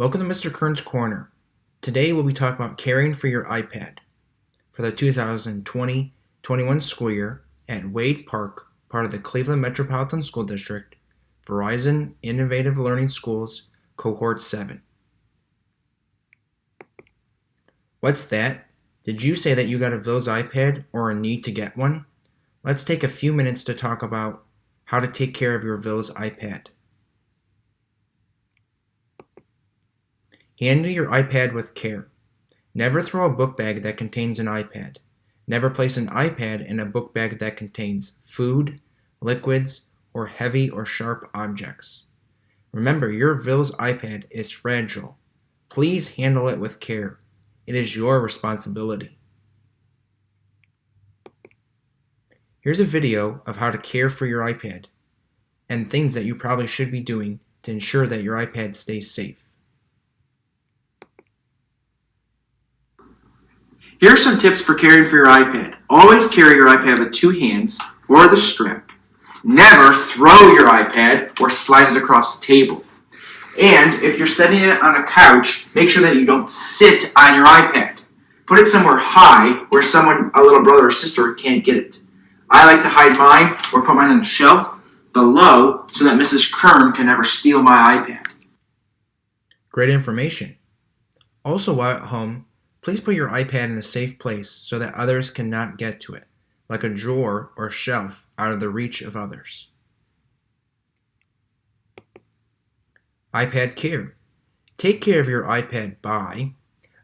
Welcome to Mr. Kern's Corner. Today we'll be talking about caring for your iPad for the 2020-21 school year at Wade Park, part of the Cleveland Metropolitan School District, Verizon Innovative Learning Schools, Cohort 7. What's that? Did you say that you got a VILS iPad or a need to get one? Let's take a few minutes to talk about how to take care of your VILS iPad. Handle your iPad with care. Never throw a book bag that contains an iPad. Never place an iPad in a book bag that contains food, liquids, or heavy or sharp objects. Remember, your VILS iPad is fragile. Please handle it with care. It is your responsibility. Here's a video of how to care for your iPad and things that you probably should be doing to ensure that your iPad stays safe. Here are some tips for caring for your iPad. Always carry your iPad with two hands or the strap. Never throw your iPad or slide it across the table. And if you're setting it on a couch, make sure that you don't sit on your iPad. Put it somewhere high where someone, a little brother or sister, can't get it. I like to hide mine or put mine on a shelf below so that Mrs. Kern can never steal my iPad. Great information. Also, while at home, please put your iPad in a safe place so that others cannot get to it, like a drawer or shelf out of the reach of others. iPad care. Take care of your iPad by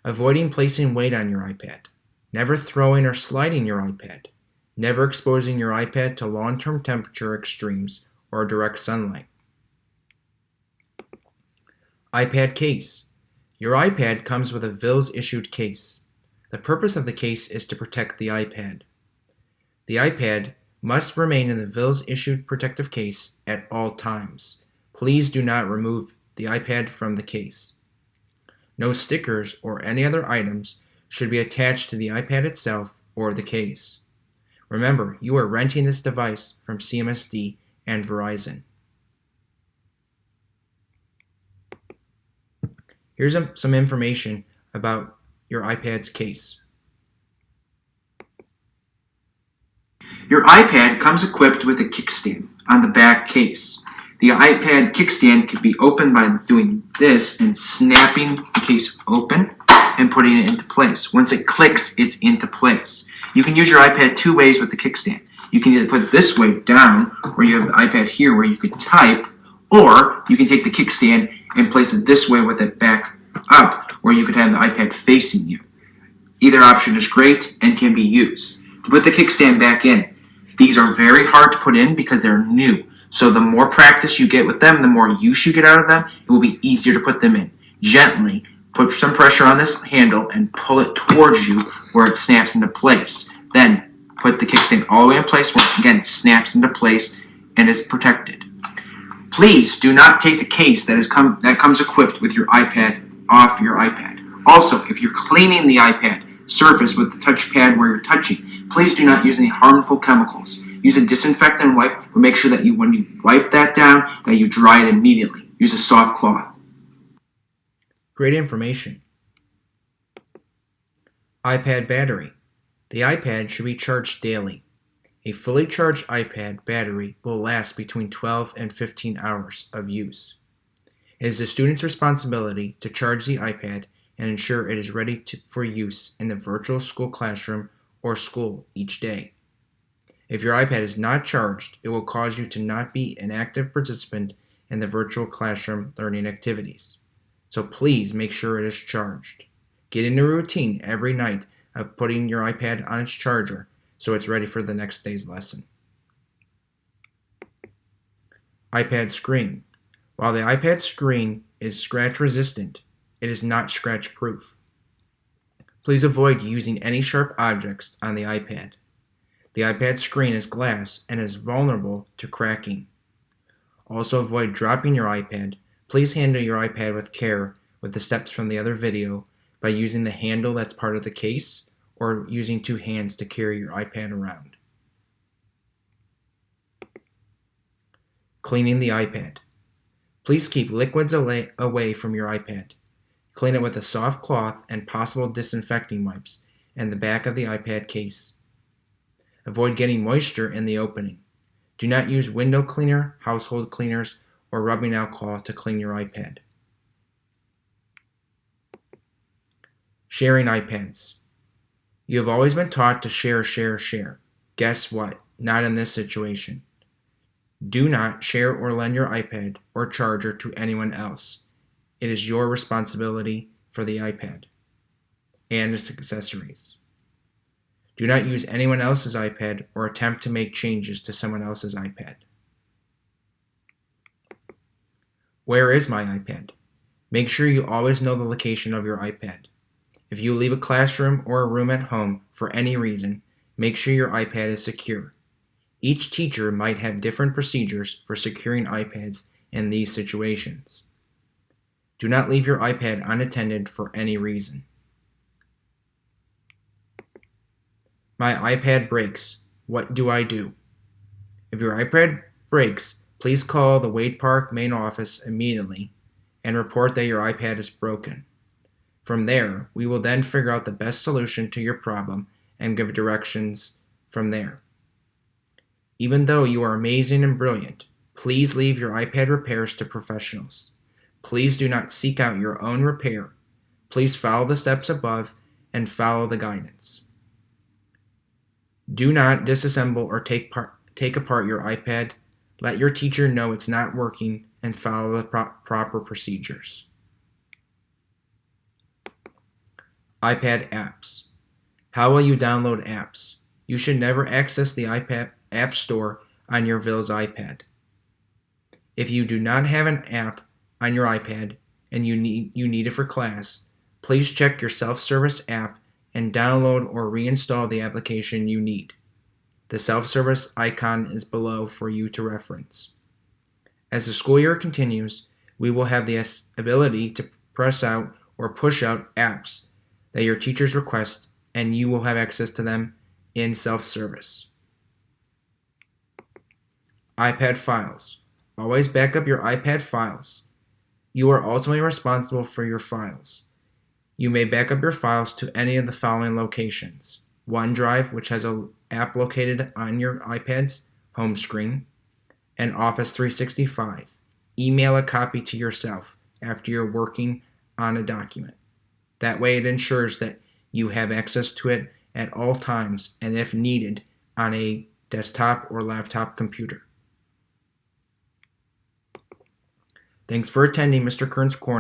avoiding placing weight on your iPad, never throwing or sliding your iPad, never exposing your iPad to long-term temperature extremes or direct sunlight. iPad case. Your iPad comes with a VILS issued case. The purpose of the case is to protect the iPad. The iPad must remain in the VILS issued protective case at all times. Please do not remove the iPad from the case. No stickers or any other items should be attached to the iPad itself or the case. Remember, you are renting this device from CMSD and Verizon. Here's some information about your iPad's case. Your iPad comes equipped with a kickstand on the back case. The iPad kickstand can be opened by doing this and snapping the case open and putting it into place. Once it clicks, it's into place. You can use your iPad two ways with the kickstand. You can either put it this way down, where you have the iPad here where you can type, or you can take the kickstand and place it this way with it back up, where you could have the iPad facing you. Either option is great and can be used. To put the kickstand back in, these are very hard to put in because they're new. So the more practice you get with them, the more use you get out of them, it will be easier to put them in. Gently put some pressure on this handle and pull it towards you where it snaps into place. Then put the kickstand all the way in place where it again snaps into place and is protected. Please do not take the case that comes equipped with your iPad off your iPad. Also, if you're cleaning the iPad surface with the touchpad where you're touching, please do not use any harmful chemicals. Use a disinfectant wipe, but make sure that when you wipe that down, that you dry it immediately. Use a soft cloth. Great information. iPad battery. The iPad should be charged daily. A fully charged iPad battery will last between 12 and 15 hours of use. It is the student's responsibility to charge the iPad and ensure it is ready for use in the virtual school classroom or school each day. If your iPad is not charged, it will cause you to not be an active participant in the virtual classroom learning activities. So please make sure it is charged. Get in a routine every night of putting your iPad on its charger so it's ready for the next day's lesson. iPad screen. While the iPad screen is scratch resistant, it is not scratch proof. Please avoid using any sharp objects on the iPad. The iPad screen is glass and is vulnerable to cracking. Also avoid dropping your iPad. Please handle your iPad with care with the steps from the other video by using the handle that's part of the case or using two hands to carry your iPad around. Cleaning the iPad. Please keep liquids away from your iPad. Clean it with a soft cloth and possible disinfecting wipes and the back of the iPad case. Avoid getting moisture in the opening. Do not use window cleaner, household cleaners, or rubbing alcohol to clean your iPad. Sharing iPads. You have always been taught to share. Guess what? Not in this situation. Do not share or lend your iPad or charger to anyone else. It is your responsibility for the iPad and its accessories. Do not use anyone else's iPad or attempt to make changes to someone else's iPad. Where is my iPad? Make sure you always know the location of your iPad. If you leave a classroom or a room at home for any reason, make sure your iPad is secure. Each teacher might have different procedures for securing iPads in these situations. Do not leave your iPad unattended for any reason. My iPad breaks. What do I do? If your iPad breaks, please call the Wade Park main office immediately and report that your iPad is broken. From there, we will then figure out the best solution to your problem and give directions from there. Even though you are amazing and brilliant, please leave your iPad repairs to professionals. Please do not seek out your own repair. Please follow the steps above and follow the guidance. Do not disassemble or take apart your iPad. Let your teacher know it's not working and follow the proper procedures. iPad apps. How will you download apps? You should never access the iPad App Store on your VILS iPad. If you do not have an app on your iPad and you need it for class, please check your self-service app and download or reinstall the application you need. The self-service icon is below for you to reference. As the school year continues, we will have the ability to press out or push out apps that your teachers request, and you will have access to them in self-service. iPad files. Always back up your iPad files. You are ultimately responsible for your files. You may back up your files to any of the following locations: OneDrive, which has an app located on your iPad's home screen, and Office 365. Email a copy to yourself after you're working on a document. That way it ensures that you have access to it at all times and if needed on a desktop or laptop computer. Thanks for attending Mr. Kern's Corner.